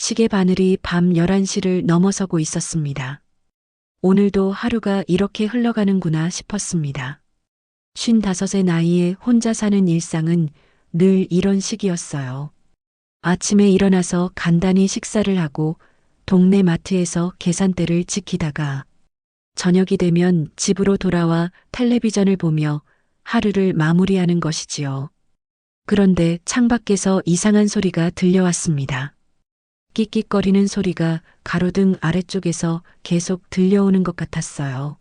시계 바늘이 밤 11시를 넘어서고 있었습니다. 오늘도 하루가 이렇게 흘러가는구나 싶었습니다. 55의 나이에 혼자 사는 일상은 늘 이런 식이었어요. 아침에 일어나서 간단히 식사를 하고 동네 마트에서 계산대를 지키다가 저녁이 되면 집으로 돌아와 텔레비전을 보며 하루를 마무리하는 것이지요. 그런데 창밖에서 이상한 소리가 들려왔습니다. 끽끽거리는 소리가 가로등 아래쪽에서 계속 들려오는 것 같았어요.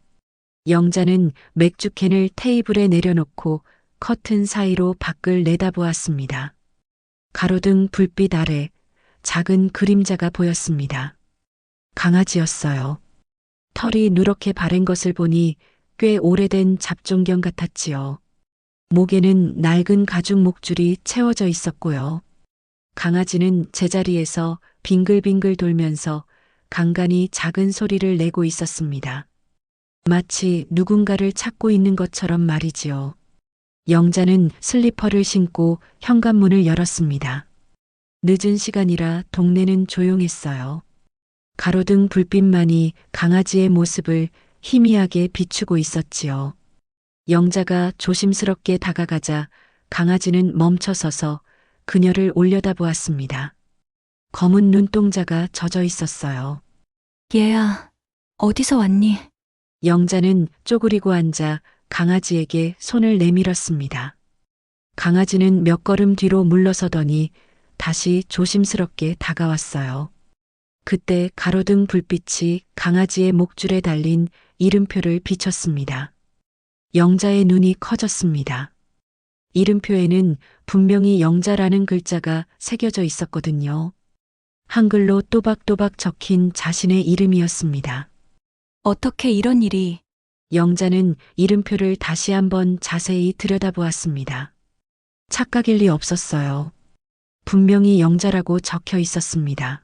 영자는 맥주캔을 테이블에 내려놓고 커튼 사이로 밖을 내다보았습니다. 가로등 불빛 아래 작은 그림자가 보였습니다. 강아지였어요. 털이 누렇게 바랜 것을 보니 꽤 오래된 잡종견 같았지요. 목에는 낡은 가죽 목줄이 채워져 있었고요. 강아지는 제자리에서 빙글빙글 돌면서 간간히 작은 소리를 내고 있었습니다. 마치 누군가를 찾고 있는 것처럼 말이지요. 영자는 슬리퍼를 신고 현관문을 열었습니다. 늦은 시간이라 동네는 조용했어요. 가로등 불빛만이 강아지의 모습을 희미하게 비추고 있었지요. 영자가 조심스럽게 다가가자 강아지는 멈춰서서 그녀를 올려다보았습니다. 검은 눈동자가 젖어 있었어요. 얘야, 어디서 왔니? 영자는 쪼그리고 앉아 강아지에게 손을 내밀었습니다. 강아지는 몇 걸음 뒤로 물러서더니 다시 조심스럽게 다가왔어요. 그때 가로등 불빛이 강아지의 목줄에 달린 이름표를 비췄습니다. 영자의 눈이 커졌습니다. 이름표에는 분명히 영자라는 글자가 새겨져 있었거든요. 한글로 또박또박 적힌 자신의 이름이었습니다. 어떻게 이런 일이? 영자는 이름표를 다시 한번 자세히 들여다보았습니다. 착각일 리 없었어요. 분명히 영자라고 적혀 있었습니다.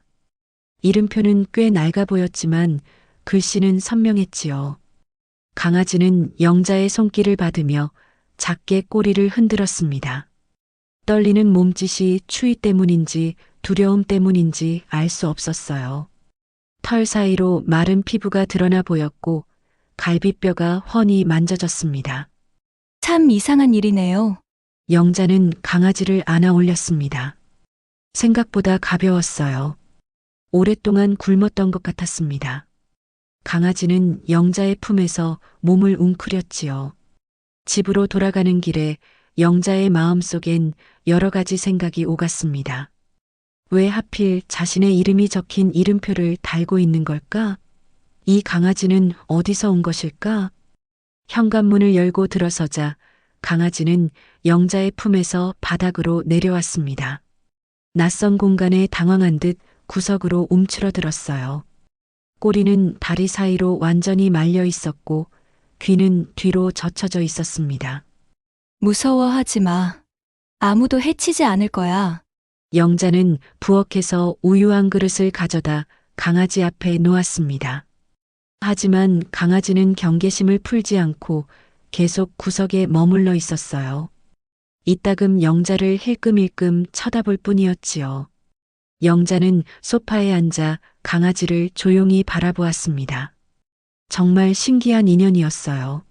이름표는 꽤 낡아 보였지만 글씨는 선명했지요. 강아지는 영자의 손길을 받으며 작게 꼬리를 흔들었습니다. 떨리는 몸짓이 추위 때문인지 두려움 때문인지 알 수 없었어요. 털 사이로 마른 피부가 드러나 보였고 갈비뼈가 훤히 만져졌습니다. 참 이상한 일이네요. 영자는 강아지를 안아 올렸습니다. 생각보다 가벼웠어요. 오랫동안 굶었던 것 같았습니다. 강아지는 영자의 품에서 몸을 웅크렸지요. 집으로 돌아가는 길에 영자의 마음속엔 여러 가지 생각이 오갔습니다. 왜 하필 자신의 이름이 적힌 이름표를 달고 있는 걸까? 이 강아지는 어디서 온 것일까? 현관문을 열고 들어서자 강아지는 영자의 품에서 바닥으로 내려왔습니다. 낯선 공간에 당황한 듯 구석으로 움츠러들었어요. 꼬리는 다리 사이로 완전히 말려 있었고 귀는 뒤로 젖혀져 있었습니다. 무서워하지 마. 아무도 해치지 않을 거야. 영자는 부엌에서 우유 한 그릇을 가져다 강아지 앞에 놓았습니다. 하지만 강아지는 경계심을 풀지 않고 계속 구석에 머물러 있었어요. 이따금 영자를 힐끔힐끔 쳐다볼 뿐이었지요. 영자는 소파에 앉아 강아지를 조용히 바라보았습니다. 정말 신기한 인연이었어요.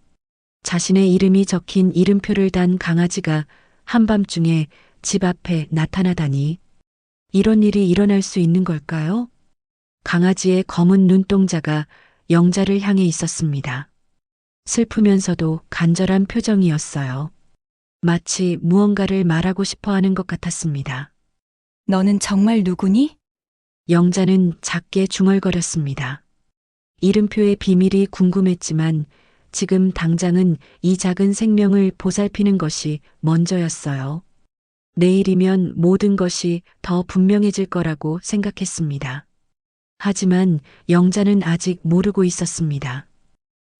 자신의 이름이 적힌 이름표를 단 강아지가 한밤중에 집 앞에 나타나다니. 이런 일이 일어날 수 있는 걸까요? 강아지의 검은 눈동자가 영자를 향해 있었습니다. 슬프면서도 간절한 표정이었어요. 마치 무언가를 말하고 싶어 하는 것 같았습니다. 너는 정말 누구니? 영자는 작게 중얼거렸습니다. 이름표의 비밀이 궁금했지만 지금 당장은 이 작은 생명을 보살피는 것이 먼저였어요. 내일이면 모든 것이 더 분명해질 거라고 생각했습니다. 하지만 영자는 아직 모르고 있었습니다.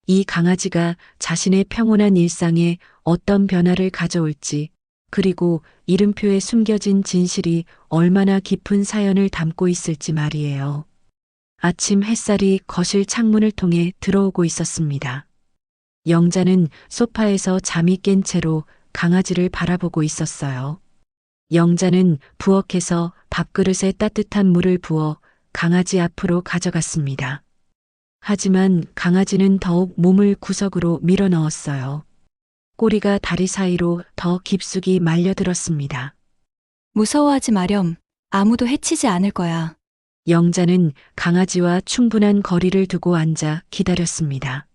이 강아지가 자신의 평온한 일상에 어떤 변화를 가져올지, 그리고 이름표에 숨겨진 진실이 얼마나 깊은 사연을 담고 있을지 말이에요. 아침 햇살이 거실 창문을 통해 들어오고 있었습니다. 영자는 소파에서 잠이 깬 채로 강아지를 바라보고 있었어요. 영자는 부엌에서 밥그릇에 따뜻한 물을 부어 강아지 앞으로 가져갔습니다. 하지만 강아지는 더욱 몸을 구석으로 밀어 넣었어요. 꼬리가 다리 사이로 더 깊숙이 말려들었습니다. 무서워하지 마렴. 아무도 해치지 않을 거야. 영자는 강아지와 충분한 거리를 두고 앉아 기다렸습니다.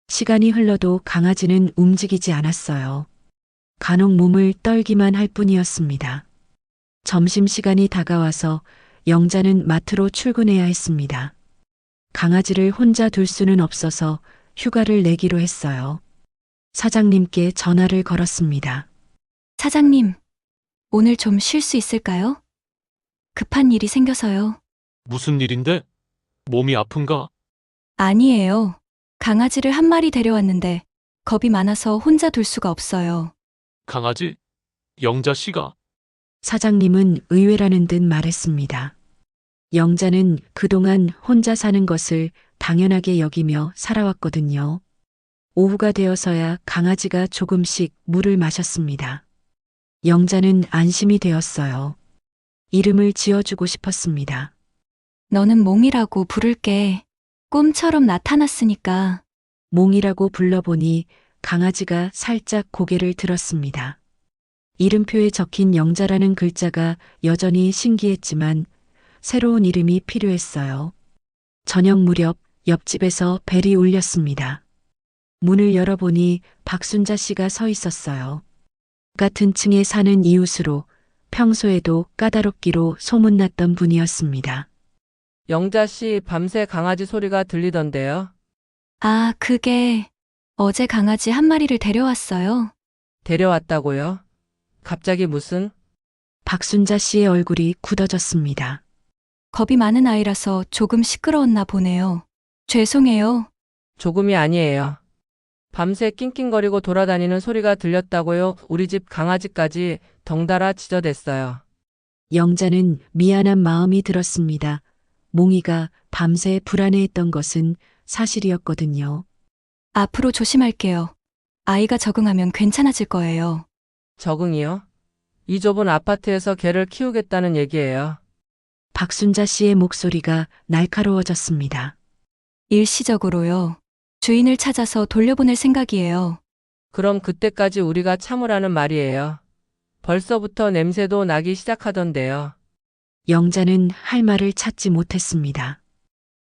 시간이 흘러도 강아지는 움직이지 않았어요. 간혹 몸을 떨기만 할 뿐이었습니다. 점심시간이 다가와서 영자는 마트로 출근해야 했습니다. 강아지를 혼자 둘 수는 없어서 휴가를 내기로 했어요. 사장님께 전화를 걸었습니다. 사장님, 오늘 좀 쉴 수 있을까요? 급한 일이 생겨서요. 무슨 일인데? 몸이 아픈가? 아니에요. 강아지를 한 마리 데려왔는데 겁이 많아서 혼자 둘 수가 없어요. 강아지? 영자 씨가? 사장님은 의외라는 듯 말했습니다. 영자는 그동안 혼자 사는 것을 당연하게 여기며 살아왔거든요. 오후가 되어서야 강아지가 조금씩 물을 마셨습니다. 영자는 안심이 되었어요. 이름을 지어주고 싶었습니다. 너는 몽이라고 부를게. 꿈처럼 나타났으니까. 몽이라고 불러보니 강아지가 살짝 고개를 들었습니다. 이름표에 적힌 영자라는 글자가 여전히 신기했지만 새로운 이름이 필요했어요. 저녁 무렵 옆집에서 벨이 울렸습니다. 문을 열어보니 박순자 씨가 서 있었어요. 같은 층에 사는 이웃으로 평소에도 까다롭기로 소문났던 분이었습니다. 영자 씨 밤새 강아지 소리가 들리던데요. 아, 그게 어제 강아지 한 마리를 데려왔어요. 데려왔다고요? 갑자기 무슨? 박순자 씨의 얼굴이 굳어졌습니다. 겁이 많은 아이라서 조금 시끄러웠나 보네요. 죄송해요. 조금이 아니에요. 밤새 낑낑거리고 돌아다니는 소리가 들렸다고요. 우리 집 강아지까지 덩달아 지저댔어요. 영자는 미안한 마음이 들었습니다. 몽이가 밤새 불안해했던 것은 사실이었거든요. 앞으로 조심할게요. 아이가 적응하면 괜찮아질 거예요. 적응이요? 이 좁은 아파트에서 개를 키우겠다는 얘기예요. 박순자 씨의 목소리가 날카로워졌습니다. 일시적으로요. 주인을 찾아서 돌려보낼 생각이에요. 그럼 그때까지 우리가 참으라는 말이에요. 벌써부터 냄새도 나기 시작하던데요. 영자는 할 말을 찾지 못했습니다.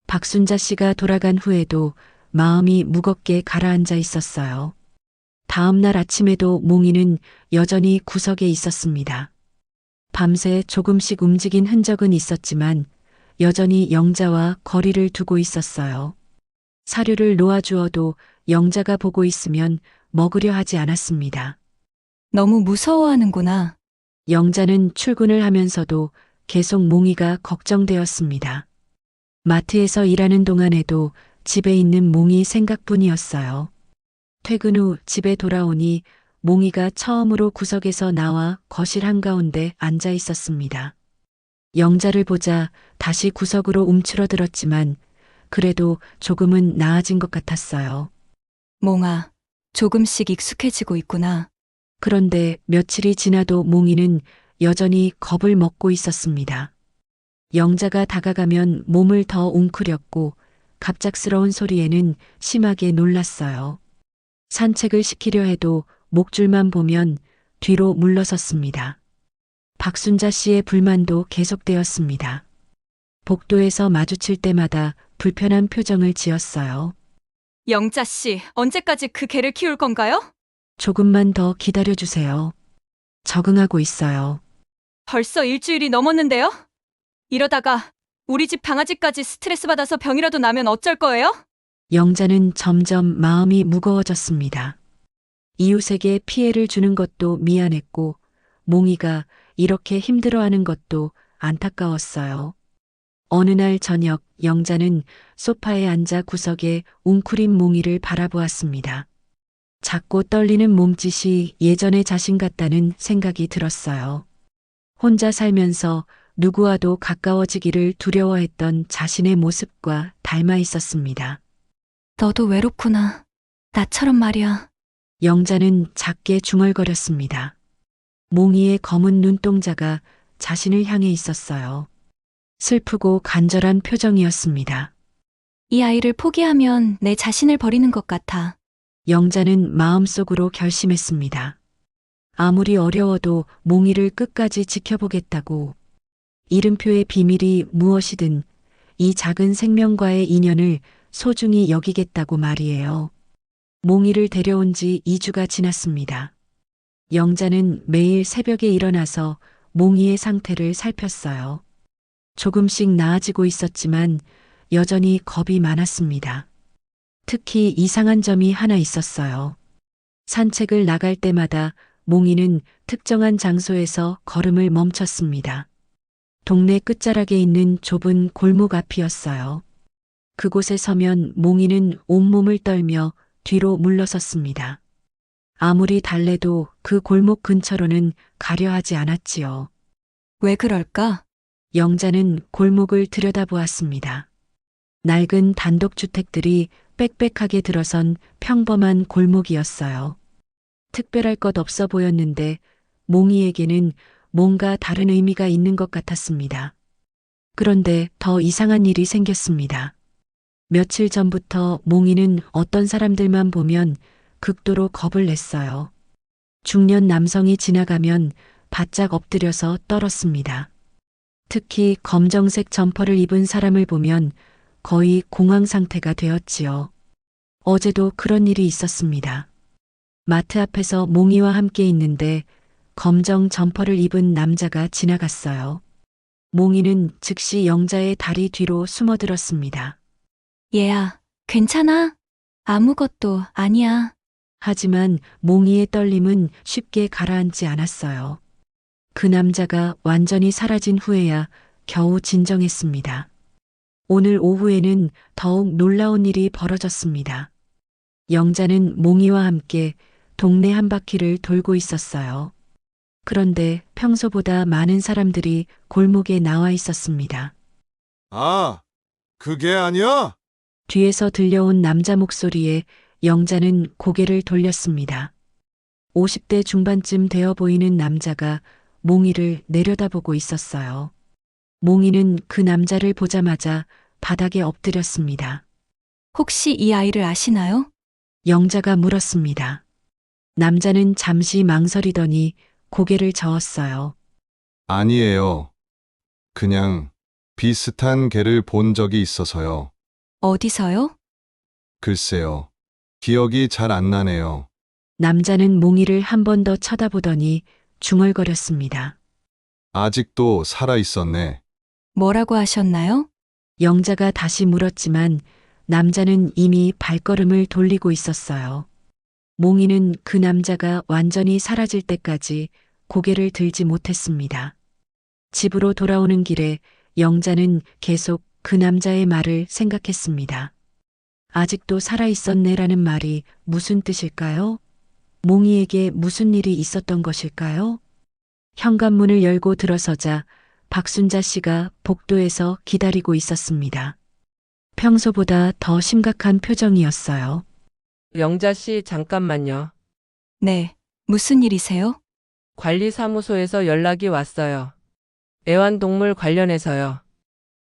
박순자 씨가 돌아간 후에도 마음이 무겁게 가라앉아 있었어요. 다음 날 아침에도 몽이는 여전히 구석에 있었습니다. 밤새 조금씩 움직인 흔적은 있었지만 여전히 영자와 거리를 두고 있었어요. 사료를 놓아주어도 영자가 보고 있으면 먹으려 하지 않았습니다. 너무 무서워하는구나. 영자는 출근을 하면서도 계속 몽이가 걱정되었습니다. 마트에서 일하는 동안에도 집에 있는 몽이 생각뿐이었어요. 퇴근 후 집에 돌아오니 몽이가 처음으로 구석에서 나와 거실 한가운데 앉아 있었습니다. 영자를 보자 다시 구석으로 움츠러들었지만 그래도 조금은 나아진 것 같았어요. 몽아, 조금씩 익숙해지고 있구나. 그런데 며칠이 지나도 몽이는 여전히 겁을 먹고 있었습니다. 영자가 다가가면 몸을 더 웅크렸고 갑작스러운 소리에는 심하게 놀랐어요. 산책을 시키려 해도 목줄만 보면 뒤로 물러섰습니다. 박순자 씨의 불만도 계속되었습니다. 복도에서 마주칠 때마다 불편한 표정을 지었어요. 영자 씨, 언제까지 그 개를 키울 건가요? 조금만 더 기다려주세요. 적응하고 있어요. 벌써 일주일이 넘었는데요? 이러다가 우리 집 강아지까지 스트레스 받아서 병이라도 나면 어쩔 거예요? 영자는 점점 마음이 무거워졌습니다. 이웃에게 피해를 주는 것도 미안했고 몽이가 이렇게 힘들어하는 것도 안타까웠어요. 어느 날 저녁 영자는 소파에 앉아 구석에 웅크린 몽이를 바라보았습니다. 작고 떨리는 몸짓이 예전의 자신 같다는 생각이 들었어요. 혼자 살면서 누구와도 가까워지기를 두려워했던 자신의 모습과 닮아 있었습니다. 너도 외롭구나. 나처럼 말이야. 영자는 작게 중얼거렸습니다. 몽이의 검은 눈동자가 자신을 향해 있었어요. 슬프고 간절한 표정이었습니다. 이 아이를 포기하면 내 자신을 버리는 것 같아. 영자는 마음속으로 결심했습니다. 아무리 어려워도 몽이를 끝까지 지켜보겠다고. 이름표의 비밀이 무엇이든 이 작은 생명과의 인연을 소중히 여기겠다고 말이에요. 몽이를 데려온 지 2주가 지났습니다. 영자는 매일 새벽에 일어나서 몽이의 상태를 살폈어요. 조금씩 나아지고 있었지만 여전히 겁이 많았습니다. 특히 이상한 점이 하나 있었어요. 산책을 나갈 때마다 몽이는 특정한 장소에서 걸음을 멈췄습니다. 동네 끝자락에 있는 좁은 골목 앞이었어요. 그곳에 서면 몽이는 온몸을 떨며 뒤로 물러섰습니다. 아무리 달래도 그 골목 근처로는 가려 하지 않았지요. 왜 그럴까? 영자는 골목을 들여다보았습니다. 낡은 단독주택들이 빽빽하게 들어선 평범한 골목이었어요. 특별할 것 없어 보였는데 몽이에게는 뭔가 다른 의미가 있는 것 같았습니다. 그런데 더 이상한 일이 생겼습니다. 며칠 전부터 몽이는 어떤 사람들만 보면 극도로 겁을 냈어요. 중년 남성이 지나가면 바짝 엎드려서 떨었습니다. 특히 검정색 점퍼를 입은 사람을 보면 거의 공황 상태가 되었지요. 어제도 그런 일이 있었습니다. 마트 앞에서 몽이와 함께 있는데 검정 점퍼를 입은 남자가 지나갔어요. 몽이는 즉시 영자의 다리 뒤로 숨어들었습니다. 얘야, 괜찮아? 아무것도 아니야. 하지만 몽이의 떨림은 쉽게 가라앉지 않았어요. 그 남자가 완전히 사라진 후에야 겨우 진정했습니다. 오늘 오후에는 더욱 놀라운 일이 벌어졌습니다. 영자는 몽이와 함께 동네 한 바퀴를 돌고 있었어요. 그런데 평소보다 많은 사람들이 골목에 나와 있었습니다. 아, 그게 아니야? 뒤에서 들려온 남자 목소리에 영자는 고개를 돌렸습니다. 50대 중반쯤 되어 보이는 남자가 몽이를 내려다보고 있었어요. 몽이는 그 남자를 보자마자 바닥에 엎드렸습니다. 혹시 이 아이를 아시나요? 영자가 물었습니다. 남자는 잠시 망설이더니 고개를 저었어요. 아니에요. 그냥 비슷한 개를 본 적이 있어서요. 어디서요? 글쎄요. 기억이 잘 안 나네요. 남자는 몽이를 한 번 더 쳐다보더니 중얼거렸습니다. 아직도 살아 있었네. 뭐라고 하셨나요? 영자가 다시 물었지만 남자는 이미 발걸음을 돌리고 있었어요. 몽이는 그 남자가 완전히 사라질 때까지 고개를 들지 못했습니다. 집으로 돌아오는 길에 영자는 계속 그 남자의 말을 생각했습니다. 아직도 살아있었네라는 말이 무슨 뜻일까요? 몽이에게 무슨 일이 있었던 것일까요? 현관문을 열고 들어서자 박순자 씨가 복도에서 기다리고 있었습니다. 평소보다 더 심각한 표정이었어요. 영자 씨, 잠깐만요. 네, 무슨 일이세요? 관리사무소에서 연락이 왔어요. 애완동물 관련해서요.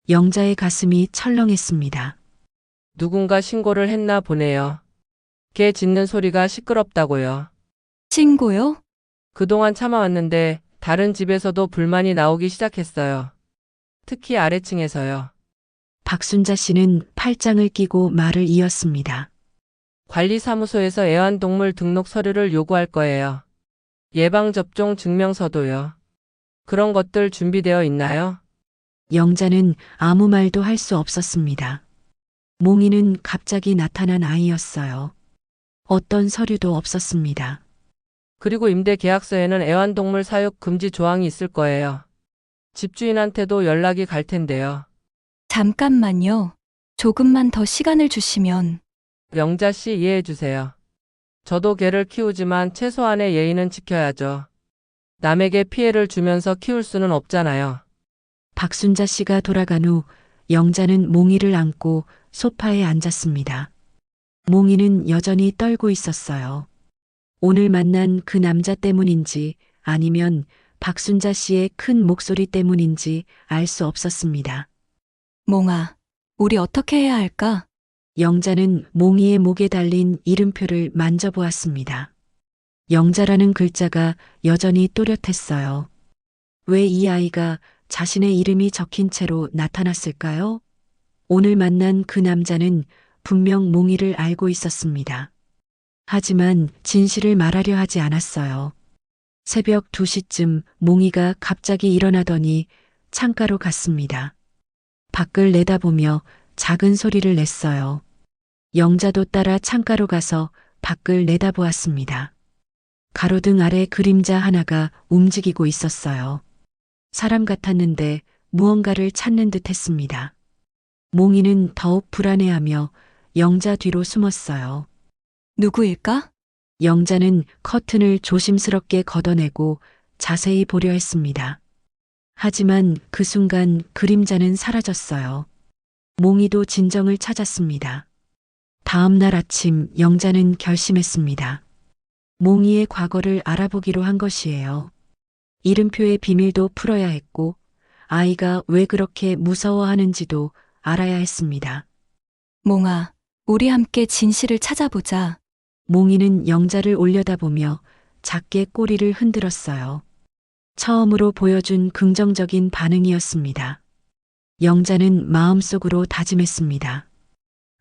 영자의 가슴이 철렁했습니다. 누군가 신고를 했나 보네요. 개 짖는 소리가 시끄럽다고요. 친구요? 그동안 참아왔는데 다른 집에서도 불만이 나오기 시작했어요. 특히 아래층에서요. 박순자 씨는 팔짱을 끼고 말을 이었습니다. 관리사무소에서 애완동물 등록 서류를 요구할 거예요. 예방접종 증명서도요. 그런 것들 준비되어 있나요? 영자는 아무 말도 할 수 없었습니다. 몽이는 갑자기 나타난 아이였어요. 어떤 서류도 없었습니다. 그리고 임대 계약서에는 애완동물 사육 금지 조항이 있을 거예요. 집주인한테도 연락이 갈 텐데요. 잠깐만요. 조금만 더 시간을 주시면. 영자 씨 이해해 주세요. 저도 개를 키우지만 최소한의 예의는 지켜야죠. 남에게 피해를 주면서 키울 수는 없잖아요. 박순자 씨가 돌아간 후 영자는 몽이를 안고 소파에 앉았습니다. 몽이는 여전히 떨고 있었어요. 오늘 만난 그 남자 때문인지 아니면 박순자 씨의 큰 목소리 때문인지 알 수 없었습니다. 몽아, 우리 어떻게 해야 할까? 영자는 몽이의 목에 달린 이름표를 만져보았습니다. 영자라는 글자가 여전히 또렷했어요. 왜 이 아이가 자신의 이름이 적힌 채로 나타났을까요? 오늘 만난 그 남자는 분명 몽이를 알고 있었습니다. 하지만 진실을 말하려 하지 않았어요. 새벽 2시쯤 몽이가 갑자기 일어나더니 창가로 갔습니다. 밖을 내다보며 작은 소리를 냈어요. 영자도 따라 창가로 가서 밖을 내다보았습니다. 가로등 아래 그림자 하나가 움직이고 있었어요. 사람 같았는데 무언가를 찾는 듯 했습니다. 몽이는 더욱 불안해하며 영자 뒤로 숨었어요. 누구일까? 영자는 커튼을 조심스럽게 걷어내고 자세히 보려 했습니다. 하지만 그 순간 그림자는 사라졌어요. 몽이도 진정을 찾았습니다. 다음 날 아침 영자는 결심했습니다. 몽이의 과거를 알아보기로 한 것이에요. 이름표의 비밀도 풀어야 했고 아이가 왜 그렇게 무서워하는지도 알아야 했습니다. 몽아, 우리 함께 진실을 찾아보자. 몽이는 영자를 올려다보며 작게 꼬리를 흔들었어요. 처음으로 보여준 긍정적인 반응이었습니다. 영자는 마음속으로 다짐했습니다.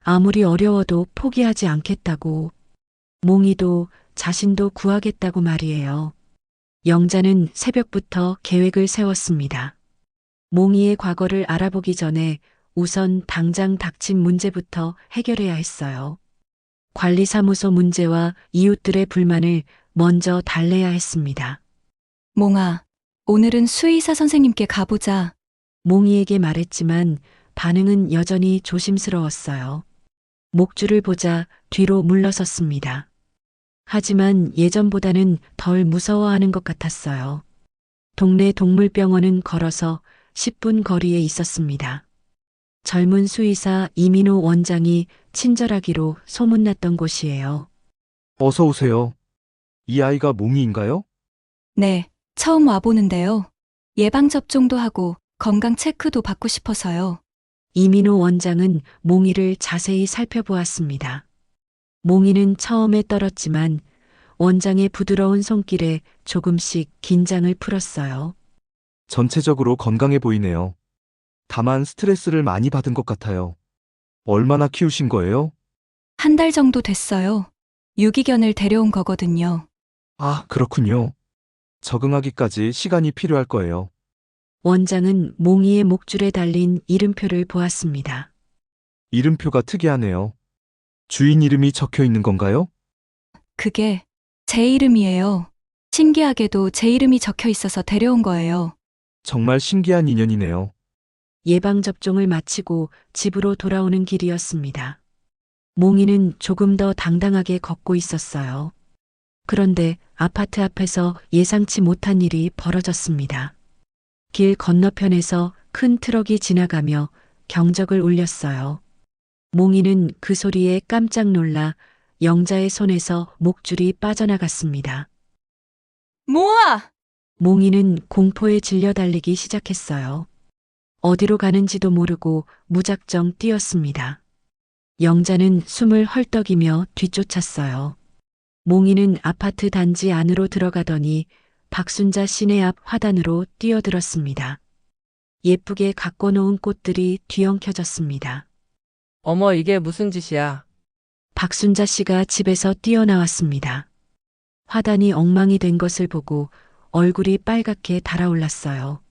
아무리 어려워도 포기하지 않겠다고. 몽이도 자신도 구하겠다고 말이에요. 영자는 새벽부터 계획을 세웠습니다. 몽이의 과거를 알아보기 전에 우선 당장 닥친 문제부터 해결해야 했어요. 관리사무소 문제와 이웃들의 불만을 먼저 달래야 했습니다. 몽아, 오늘은 수의사 선생님께 가보자. 몽이에게 말했지만 반응은 여전히 조심스러웠어요. 목줄을 보자 뒤로 물러섰습니다. 하지만 예전보다는 덜 무서워하는 것 같았어요. 동네 동물병원은 걸어서 10분 거리에 있었습니다. 젊은 수의사 이민호 원장이 친절하기로 소문났던 곳이에요. 어서 오세요. 이 아이가 몽이인가요? 네, 처음 와보는데요. 예방접종도 하고 건강 체크도 받고 싶어서요. 이민호 원장은 몽이를 자세히 살펴보았습니다. 몽이는 처음에 떨었지만 원장의 부드러운 손길에 조금씩 긴장을 풀었어요. 전체적으로 건강해 보이네요. 다만 스트레스를 많이 받은 것 같아요. 얼마나 키우신 거예요? 한 달 정도 됐어요. 유기견을 데려온 거거든요. 아, 그렇군요. 적응하기까지 시간이 필요할 거예요. 원장은 몽이의 목줄에 달린 이름표를 보았습니다. 이름표가 특이하네요. 주인 이름이 적혀 있는 건가요? 그게 제 이름이에요. 신기하게도 제 이름이 적혀 있어서 데려온 거예요. 정말 신기한 인연이네요. 예방접종을 마치고 집으로 돌아오는 길이었습니다. 몽이는 조금 더 당당하게 걷고 있었어요. 그런데 아파트 앞에서 예상치 못한 일이 벌어졌습니다. 길 건너편에서 큰 트럭이 지나가며 경적을 울렸어요. 몽이는 그 소리에 깜짝 놀라 영자의 손에서 목줄이 빠져나갔습니다. 모아! 몽이는 공포에 질려 달리기 시작했어요. 어디로 가는지도 모르고 무작정 뛰었습니다. 영자는 숨을 헐떡이며 뒤쫓았어요. 몽이는 아파트 단지 안으로 들어가더니 박순자 시내 앞 화단으로 뛰어들었습니다. 예쁘게 가꿔 놓은 꽃들이 뒤엉켜졌습니다. 어머, 이게 무슨 짓이야? 박순자 씨가 집에서 뛰어나왔습니다. 화단이 엉망이 된 것을 보고 얼굴이 빨갛게 달아올랐어요.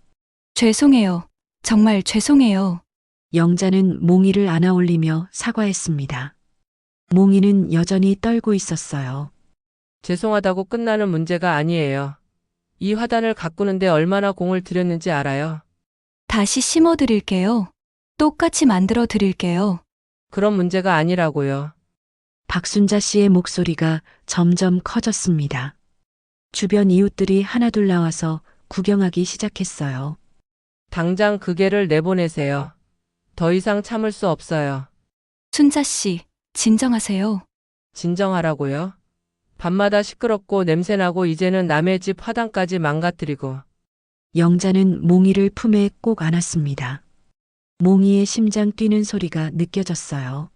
죄송해요. 정말 죄송해요. 영자는 몽이를 안아올리며 사과했습니다. 몽이는 여전히 떨고 있었어요. 죄송하다고 끝나는 문제가 아니에요. 이 화단을 가꾸는데 얼마나 공을 들였는지 알아요. 다시 심어 드릴게요. 똑같이 만들어 드릴게요. 그런 문제가 아니라고요. 박순자 씨의 목소리가 점점 커졌습니다. 주변 이웃들이 하나둘 나와서 구경하기 시작했어요. 당장 그 개를 내보내세요. 더 이상 참을 수 없어요. 순자 씨, 진정하세요. 진정하라고요. 밤마다 시끄럽고 냄새나고 이제는 남의 집 화단까지 망가뜨리고 영자는 몽이를 품에 꼭 안았습니다. 몽이의 심장 뛰는 소리가 느껴졌어요.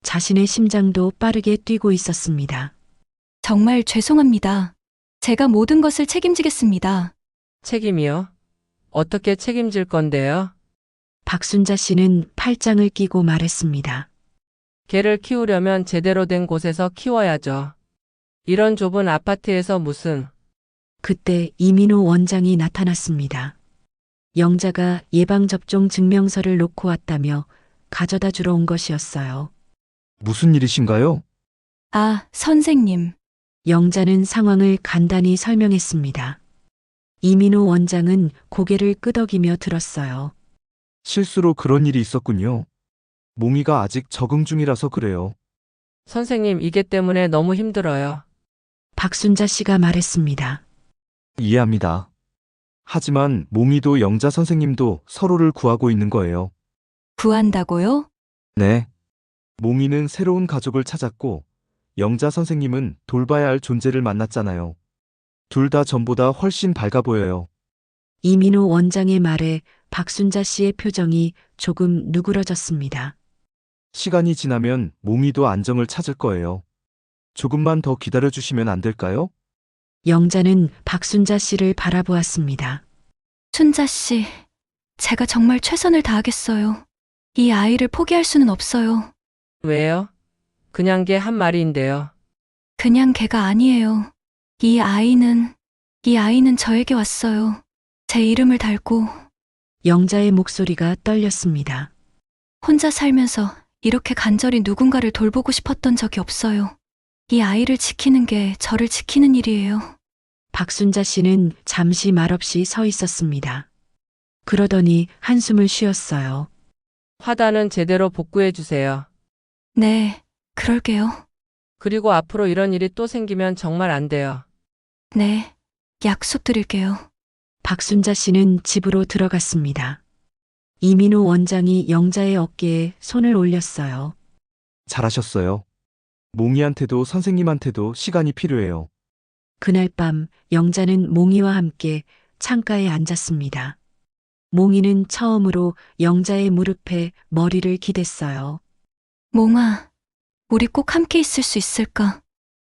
자신의 심장도 빠르게 뛰고 있었습니다. 정말 죄송합니다. 제가 모든 것을 책임지겠습니다. 책임이요? 어떻게 책임질 건데요? 박순자 씨는 팔짱을 끼고 말했습니다. 개를 키우려면 제대로 된 곳에서 키워야죠. 이런 좁은 아파트에서 무슨 그때 이민호 원장이 나타났습니다. 영자가 예방접종 증명서를 놓고 왔다며 가져다 주러 온 것이었어요. 무슨 일이신가요? 아, 선생님. 영자는 상황을 간단히 설명했습니다. 이민호 원장은 고개를 끄덕이며 들었어요. 실수로 그런 일이 있었군요. 몽이가 아직 적응 중이라서 그래요. 선생님 이게 때문에 너무 힘들어요. 박순자 씨가 말했습니다. 이해합니다. 하지만 몽이도 영자 선생님도 서로를 구하고 있는 거예요. 구한다고요? 네. 몽이는 새로운 가족을 찾았고 영자 선생님은 돌봐야 할 존재를 만났잖아요. 둘 다 전보다 훨씬 밝아 보여요. 이민호 원장의 말에 박순자 씨의 표정이 조금 누그러졌습니다. 시간이 지나면 몽이도 안정을 찾을 거예요. 조금만 더 기다려 주시면 안 될까요? 영자는 박순자 씨를 바라보았습니다. 순자 씨, 제가 정말 최선을 다하겠어요. 이 아이를 포기할 수는 없어요. 왜요? 그냥 개 한 마리인데요. 그냥 걔가 아니에요. 이 아이는 저에게 왔어요. 제 이름을 달고 영자의 목소리가 떨렸습니다. 혼자 살면서 이렇게 간절히 누군가를 돌보고 싶었던 적이 없어요. 이 아이를 지키는 게 저를 지키는 일이에요. 박순자 씨는 잠시 말없이 서 있었습니다. 그러더니 한숨을 쉬었어요. 화단은 제대로 복구해 주세요. 네, 그럴게요. 그리고 앞으로 이런 일이 또 생기면 정말 안 돼요. 네, 약속드릴게요. 박순자 씨는 집으로 들어갔습니다. 이민호 원장이 영자의 어깨에 손을 올렸어요. 잘하셨어요. 몽이한테도 선생님한테도 시간이 필요해요. 그날 밤 영자는 몽이와 함께 창가에 앉았습니다. 몽이는 처음으로 영자의 무릎에 머리를 기댔어요. 몽아, 우리 꼭 함께 있을 수 있을까?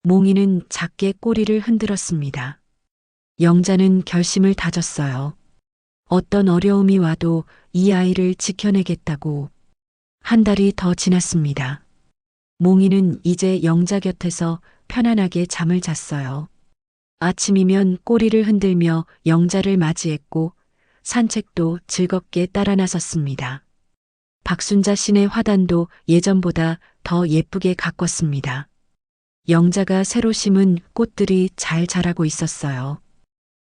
몽이는 작게 꼬리를 흔들었습니다. 영자는 결심을 다졌어요. 어떤 어려움이 와도 이 아이를 지켜내겠다고. 한 달이 더 지났습니다. 몽이는 이제 영자 곁에서 편안하게 잠을 잤어요. 아침이면 꼬리를 흔들며 영자를 맞이했고 산책도 즐겁게 따라 나섰습니다. 박순자 씨네 화단도 예전보다 더 예쁘게 가꿨습니다. 영자가 새로 심은 꽃들이 잘 자라고 있었어요.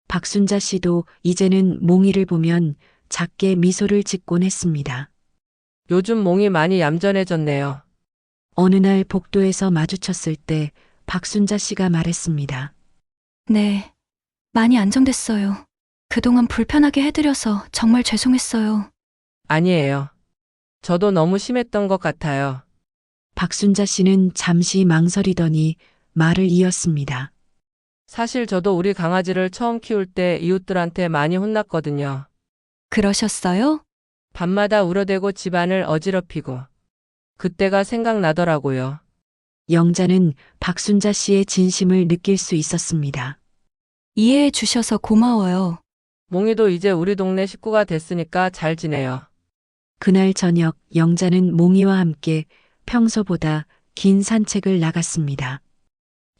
박순자 씨도 이제는 몽이를 보면 작게 미소를 짓곤 했습니다. 요즘 몽이 많이 얌전해졌네요. 어느 날 복도에서 마주쳤을 때 박순자 씨가 말했습니다. 네, 많이 안정됐어요. 그동안 불편하게 해드려서 정말 죄송했어요. 아니에요. 저도 너무 심했던 것 같아요. 박순자 씨는 잠시 망설이더니 말을 이었습니다. 사실 저도 우리 강아지를 처음 키울 때 이웃들한테 많이 혼났거든요. 그러셨어요? 밤마다 울어대고 집안을 어지럽히고. 그때가 생각나더라고요. 영자는 박순자 씨의 진심을 느낄 수 있었습니다. 이해해 주셔서 고마워요. 몽이도 이제 우리 동네 식구가 됐으니까 잘 지내요. 그날 저녁 영자는 몽이와 함께 평소보다 긴 산책을 나갔습니다.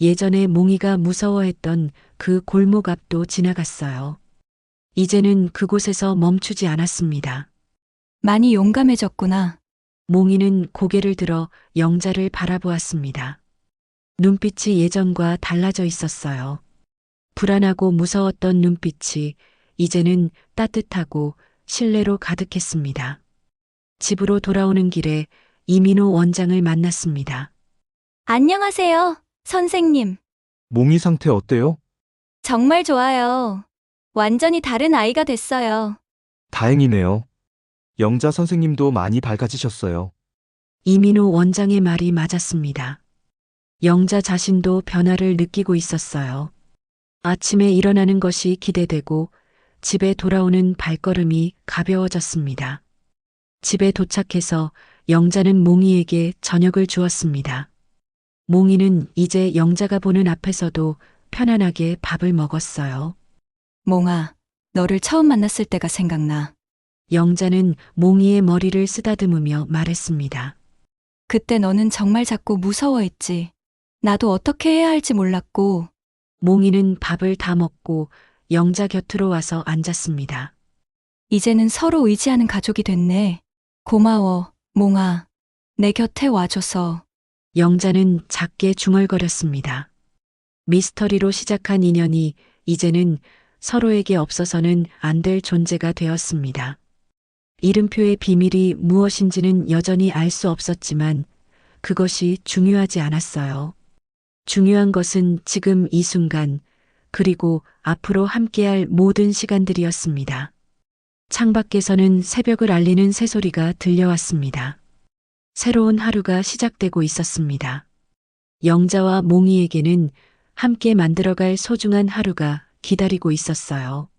예전에 몽이가 무서워했던 그 골목 앞도 지나갔어요. 이제는 그곳에서 멈추지 않았습니다. 많이 용감해졌구나. 몽이는 고개를 들어 영자를 바라보았습니다. 눈빛이 예전과 달라져 있었어요. 불안하고 무서웠던 눈빛이 이제는 따뜻하고 신뢰로 가득했습니다. 집으로 돌아오는 길에 이민호 원장을 만났습니다. 안녕하세요, 선생님. 몽이 상태 어때요? 정말 좋아요. 완전히 다른 아이가 됐어요. 다행이네요. 영자 선생님도 많이 밝아지셨어요. 이민호 원장의 말이 맞았습니다. 영자 자신도 변화를 느끼고 있었어요. 아침에 일어나는 것이 기대되고 집에 돌아오는 발걸음이 가벼워졌습니다. 집에 도착해서 영자는 몽이에게 저녁을 주었습니다. 몽이는 이제 영자가 보는 앞에서도 편안하게 밥을 먹었어요. 몽아, 너를 처음 만났을 때가 생각나. 영자는 몽이의 머리를 쓰다듬으며 말했습니다. 그때 너는 정말 작고 무서워했지. 나도 어떻게 해야 할지 몰랐고, 몽이는 밥을 다 먹고 영자 곁으로 와서 앉았습니다. 이제는 서로 의지하는 가족이 됐네. 고마워, 몽아. 내 곁에 와줘서. 영자는 작게 중얼거렸습니다. 미스터리로 시작한 인연이 이제는 서로에게 없어서는 안 될 존재가 되었습니다. 이름표의 비밀이 무엇인지는 여전히 알 수 없었지만 그것이 중요하지 않았어요. 중요한 것은 지금 이 순간, 그리고 앞으로 함께할 모든 시간들이었습니다. 창밖에서는 새벽을 알리는 새소리가 들려왔습니다. 새로운 하루가 시작되고 있었습니다. 영자와 몽이에게는 함께 만들어갈 소중한 하루가 기다리고 있었어요.